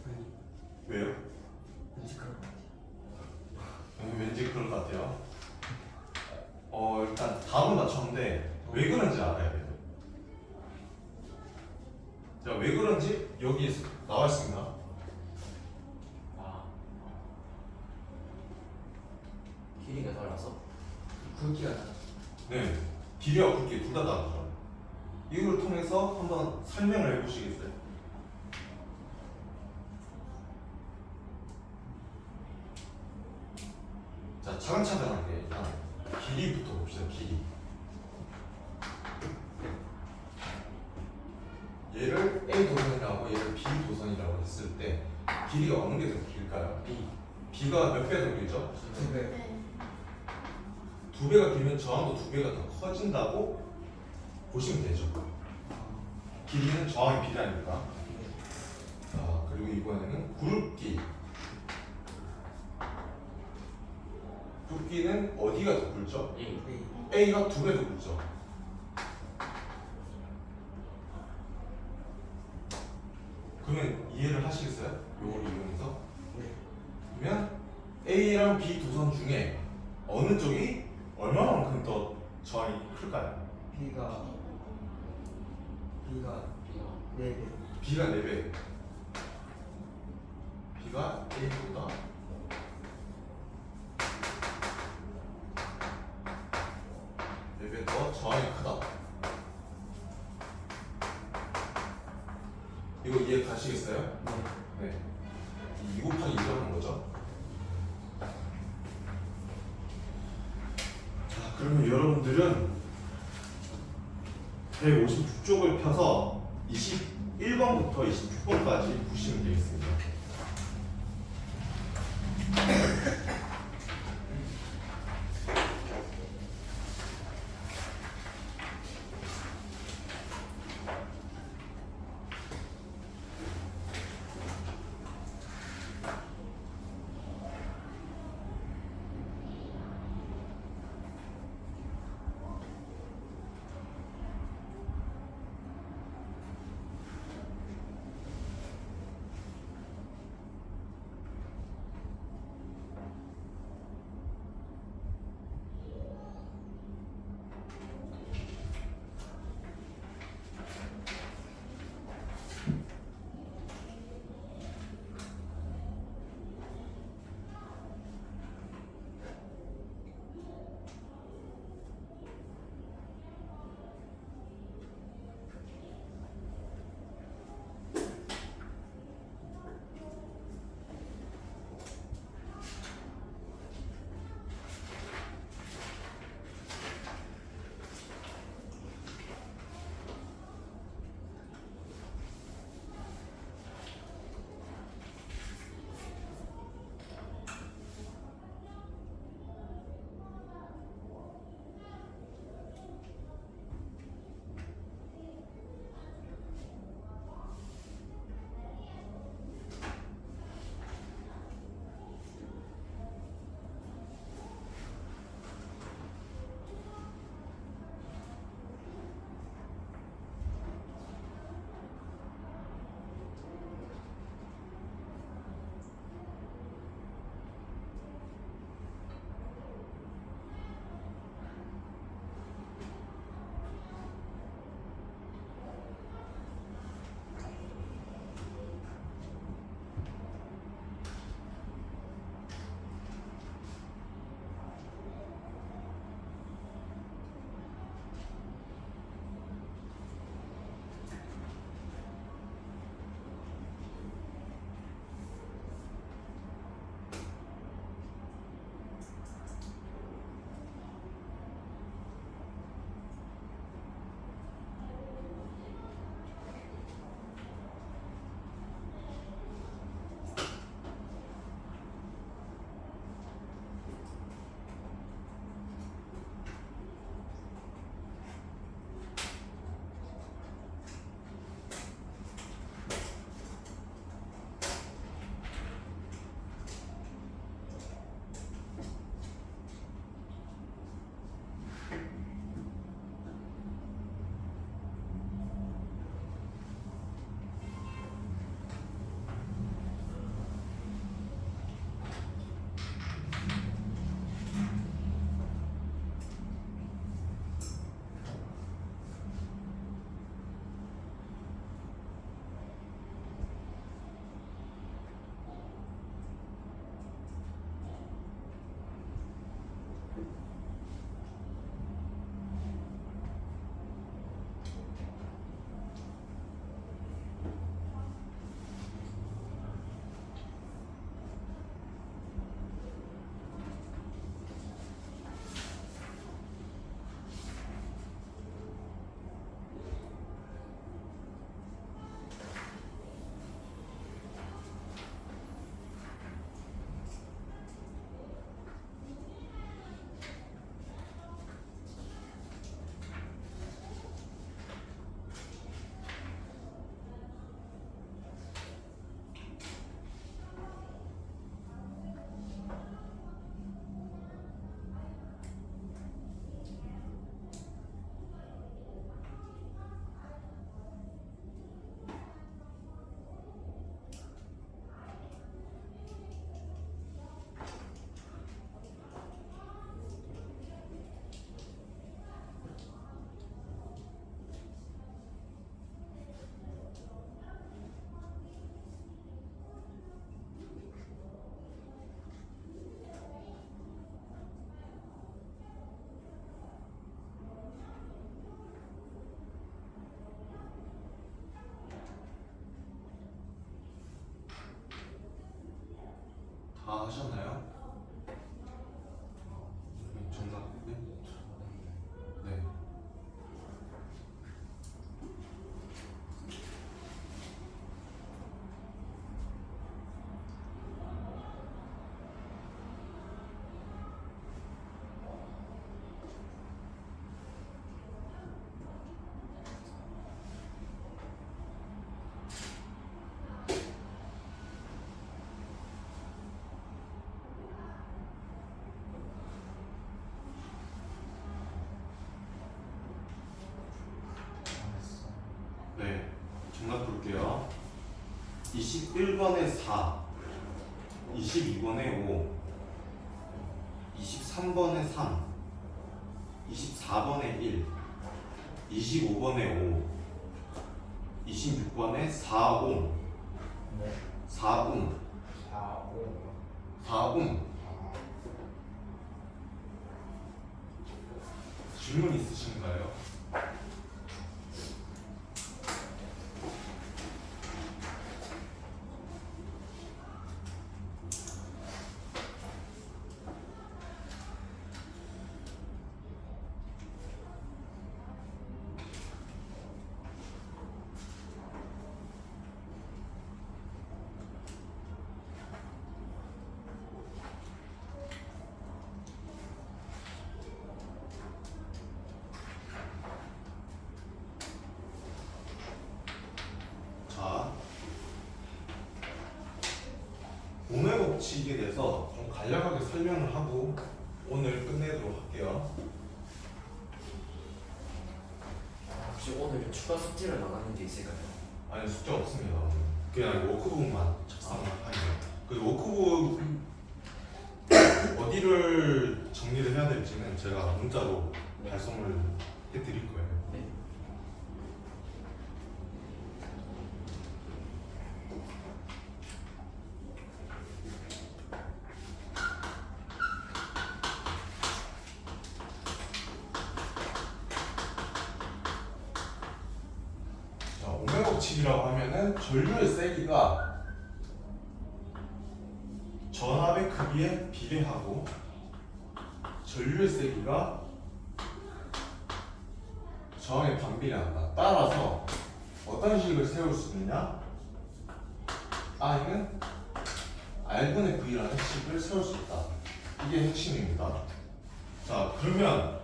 아니 왜요? 왠지 그럴 것 같아. 왠지 그럴 것 같아요. 일단 답은 맞췄는데 왜 그런지 알아야 돼요. 자, 왜 그런지 여기 나와 있습니다. 아. 길이가 달라서? 굵기가 나. 네, 길이와 굵기 둘 다 다르죠. 이걸 통해서 한번 설명을 해보시겠어요? 자, 차근차근하게 일단 길이부터 봅시다. 길이. 얘를 A 도선이라고 얘를 B 도선이라고 했을 때 길이가 어느 게 더 길까요? B. B가 몇 배 더 길죠? 두 배. 네. 두 배가 길면 저항도 두 배가 더 커진다고 보시면 되죠. 길이는 저항이 비례하니까. 자, 그리고 이번에는 굵기. 굵기는 어디가 더 굵죠? A. A. A가 두 배 더 굵죠. 그러면 이해를 하시겠어요? 요걸 이용해서? 네. 그러면 A랑 B 도선 중에 어느 쪽이 얼마만큼 더 저항이 클까요? B가 B가. 4배. B가 4배. B가 A보다 4배 더 저항이 크다. 이거 이해 가시겠어요? 네. 2 곱하기 2로 하는 거죠. 자, 그러면 여러분들은 156쪽을 펴서 21번부터 26번까지 보시면 되겠습니다. 다 하셨나요? 정답. 네. 네. 네, 정답 볼게요. 21번에 4, 22번에 5, 23번에 3, 24번에 1, 25번에 5, 26번에 4옴, 네. 4옴, 4, 5. 4옴. 질문 있으신가요? 자, 몸의 법칙에 대해서 좀 간략하게 설명을 하고 오늘 끝내도록 할게요. 혹시 오늘 추가 숙제를 나가는 게 있을까요? 아니, 숙제 없습니다. 그냥 워크북만 작성을 하네요. 그 워크북 어디를 정리를 해야 될지는 제가 문자로 발송을 해드릴 거예요. 네. 자, 오메 법칙이라고 하면은 전류의 세기가 전압의 크기에 비례하고 전류의 세기가 저항에 반비례한다. 따라서 어떤 식을 세울 수 있냐? I는 R분의 V라는 식을 세울 수 있다. 이게 핵심입니다. 자, 그러면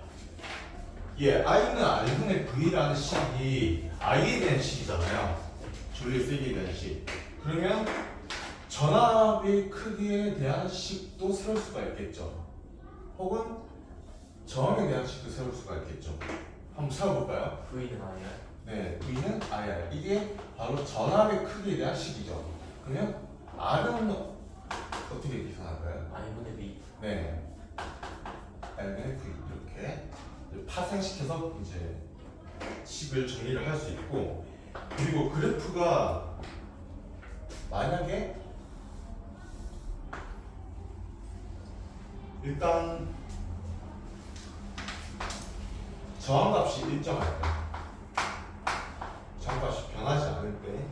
I는 R분의 V라는 식이 I에 대한 식이잖아요. 전류의 세기에 대한 식. 그러면 전압의 크기에 대한 식도 세울 수가 있겠죠. 혹은 저항에 대한 식도 세울 수가 있겠죠. 한번 세워볼까요? V는 아니야. 네, V는 IR. 이게 바로 전압의 크기에 대한 식이죠. 그러면 R은 어떻게 계산할까요? I분의 V. 네, R분의 V 이렇게 파생시켜서 이제 식을 정리를 할 수 있고, 그리고 그래프가 만약에 일단 저항값이 일정할 때, 저항값이 변하지 않을 때,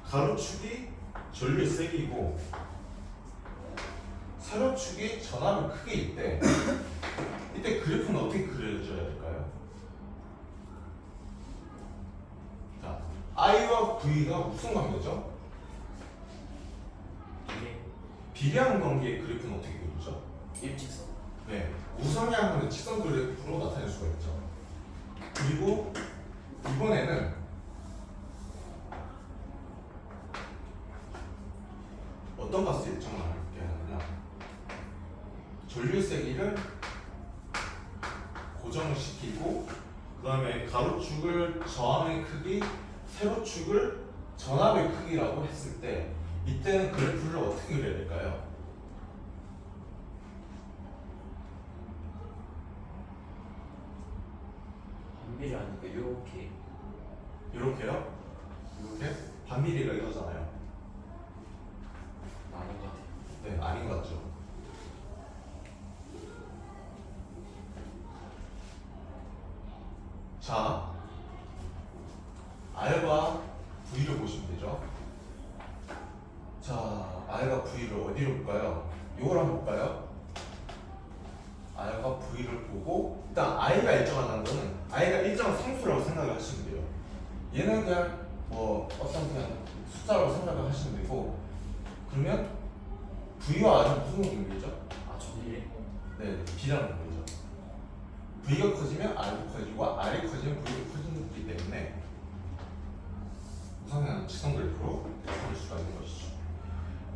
가로축이 전류의 세기고 세로축이 전압의 크기일 때, 이때 그래프는 어떻게 그려져야 될까요? 자, I와 V가 무슨 관계죠? 이게 비례하는 관계의 그래프는 어떻게 그리죠? 일직선. 네, 우상향하는 직선 그래프로 나타낼 수가 있죠. 그리고 이번에는 어떤 값을 일정하게 하느냐? 전류 세기를 고정을 시키고, 그 다음에 가로축을 저항의 크기, 세로축을 전압의 크기라고 했을 때, 이때는 그래프를 어떻게 그려야 될까요? 반비례 아니까 이렇게. 이렇게요? 이렇게? 반비례가 이거잖아요. 아닌 것 같아요. 네, 아닌 것 같죠? 자, R과 V를 보시면 되죠. 자, R과 V를 어디로 볼까요? 이걸 한번 볼까요? R과 V를 보고 일단 I가 일정하다는 거는 I가 일정한 상수라고 생각을 하시면 돼요. 얘는 그냥 뭐 어떤 그냥 숫자라고 생각을 하시면 되고 그러면 V와 R은 무슨 관계죠? 아 저기 네, B라는 관계죠. V가 커지면 R도 커지고 R이 커지면 V도 커지는 거기 때문에 우선은 직선 그래프로 볼 수가 있는 것이죠.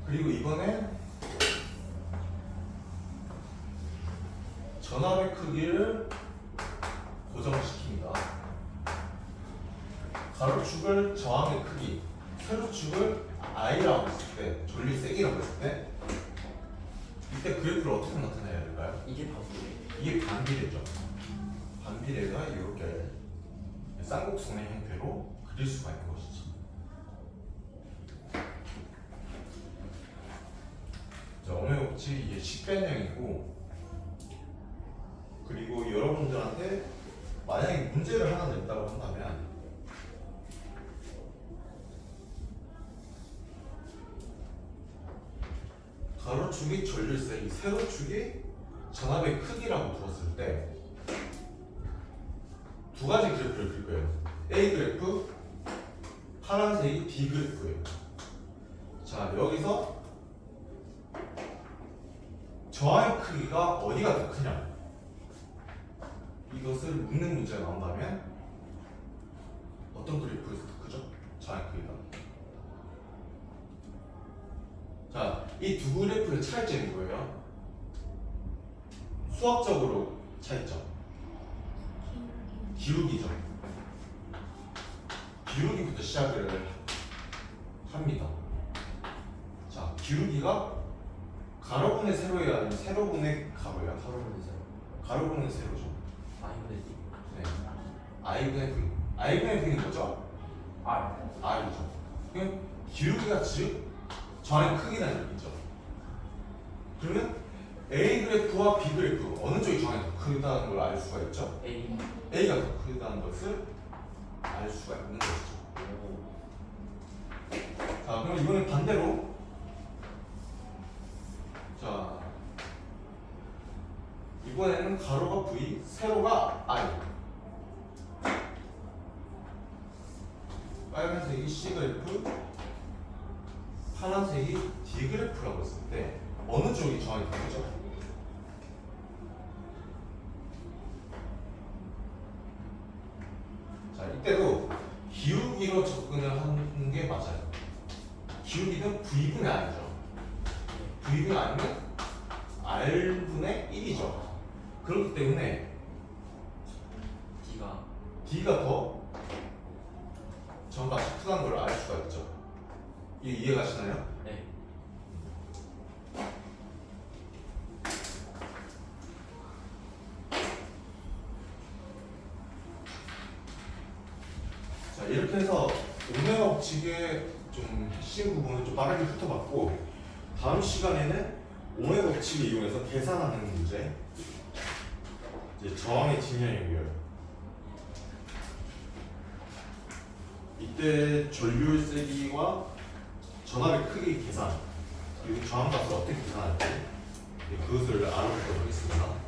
그리고 이번에 전압의 크기를 고정시킵니다. 가로축을 저항의 크기, 세로축을 I라고 했을 때, 전류 세기라고 했을 때 이때 그래프를 어떻게 나타내야 될까요? 이게 바로 이게 반비례죠. 반비례가 이렇게 쌍곡선의 형태로 그릴 수가 있는 것이죠. 자, 오늘 법칙 이게 식변형이고 그리고 여러분들한테 만약에 문제를 하나 냈다고 한다면 가로축이 전류세, 세로축이 전압의 크기라고 두었을 때 두 가지 그래프를 그릴 거예요. A 그래프, 파란색이 B 그래프예요. 자, 여기서 저항의 크기가 어디가 더 크냐? 이것을 묻는 문제가 나온다면 어떤 그래프에서 더 크죠? 저항의 크기가. 자, 이 두 그래프의 차이점이 뭐예요? 수학적으로 차이점. 기울기죠. 기울기부터 시작을 합니다. 자, 기울기가 가로분의 세로예요? 아니면 세로분의 가로예요? 가로분의 세로죠. 아이분의 D 네. I분의 V. I분의 V는 뭐죠? R R이죠. 그럼 기울기가 즉 저항의 크기라는 얘기죠. 그러면 A 그래프와 B 그래프 어느 쪽이 저항이 더 크다는 걸 알 수가 있죠? A A가 더 크다는 것을 알 수가 있는 것이죠. 자, 그럼 이번엔 반대로 자 이번에는 가로가 V, 세로가 I. 빨간색이 C 그래프, 파란색이 D 그래프라고 했을 때 어느 쪽이 저항이 더 크죠? 자, 이때도 기울기로 접근을 하는 게 맞아요. 기울기는 V분의 R이죠. V분의 R은 R분의 1이죠. 그렇기 때문에 D가 D가 더 저항값이 크다는 걸 알 수가 있죠. 이해가시나요? 네 자, 이렇게 해서 오메가 법칙의 좀 핵심 부분을 좀 빠르게 훑어봤고 다음 시간에는 오메가 법칙을 이용해서 계산하는 문제 이제 저항의 진영 연결 이때 전류의 세기와 전압의 크기 계산 그리고 저항값을 어떻게 계산할지 그것을 알아보도록 하겠습니다.